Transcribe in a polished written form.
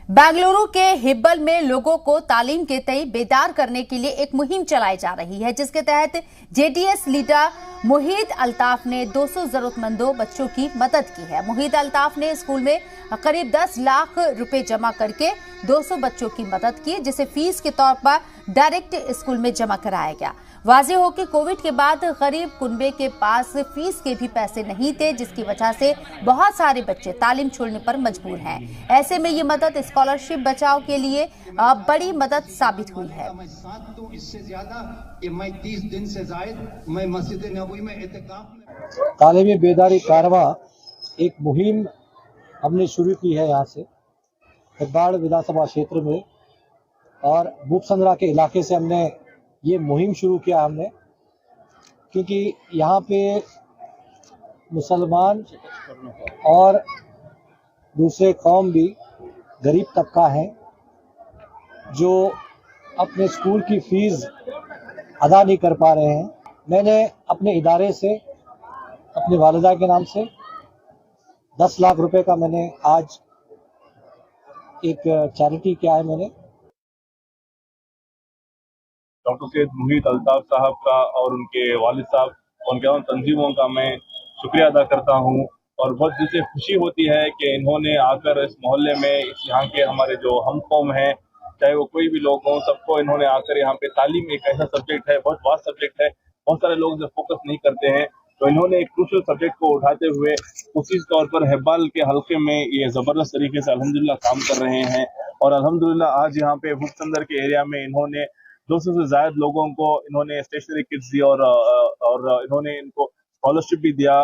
बेंगलुरु के हिब्बल में लोगों को तालीम के तय बेदार करने के लिए एक मुहिम चलाई जा रही है, जिसके तहत जेडीएस लीडर मुहीद अल्ताफ ने 200 जरूरतमंदों बच्चों की मदद की है। मुहीद अल्ताफ ने स्कूल में करीब 10 लाख रुपए जमा करके 200 बच्चों की मदद की, जिसे फीस के तौर पर डायरेक्ट स्कूल में जमा कराया गया। वाज़ेह हो कि कोविड के बाद गरीब कुनबे के पास फीस के भी पैसे नहीं थे, जिसकी वजह से बहुत सारे बच्चे तालीम छोड़ने पर मजबूर हैं। ऐसे में ये मदद स्कॉलरशिप बचाव के लिए बड़ी मदद साबित हुई है। तालीमी बेदारी कारवा एक मुहिम हमने शुरू की है यहाँ से हिब्बाड़ विधानसभा क्षेत्र में, और भूपसंद्रा के इलाके से हमने ये मुहिम शुरू किया हमने, क्योंकि यहाँ पे मुसलमान और दूसरे कौम भी गरीब तबका है जो अपने स्कूल की फीस अदा नहीं कर पा रहे हैं। मैंने अपने इदारे से अपनी वालिदा के नाम से 10 लाख रुपए का मैंने आज एक चैरिटी किया है। मैंने डॉक्टर सैयद मुहीद अल्ताफ साहब का और उनके वालिद साहब, उनके तंजीमों का मैं शुक्रिया अदा करता हूं, और बहुत दिल से खुशी होती है कि इन्होंने आकर इस मोहल्ले में, इस यहाँ के हमारे जो हम कौम हैं, चाहे वो कोई भी लोग हों, सबको इन्होंने आकर यहाँ पे तालीम एक ऐसा सब्जेक्ट है, बहुत वास्ट सब्जेक्ट है, बहुत सारे लोग इसे फोकस नहीं करते हैं, तो इन्होंने एक क्रूशल सब्जेक्ट को उठाते हुए उसी तौर पर हिब्बाल के हल्के में ये जबरदस्त तरीके से अल्हम्दुलिल्लाह काम कर रहे हैं। और अल्हम्दुलिल्लाह आज यहाँ पे भूपसंदर के एरिया में इन्होंने 200 से ज्यादा लोगों को इन्होंने स्टेशनरी किट्स दी और इन्होंने इनको स्कॉलरशिप भी दिया।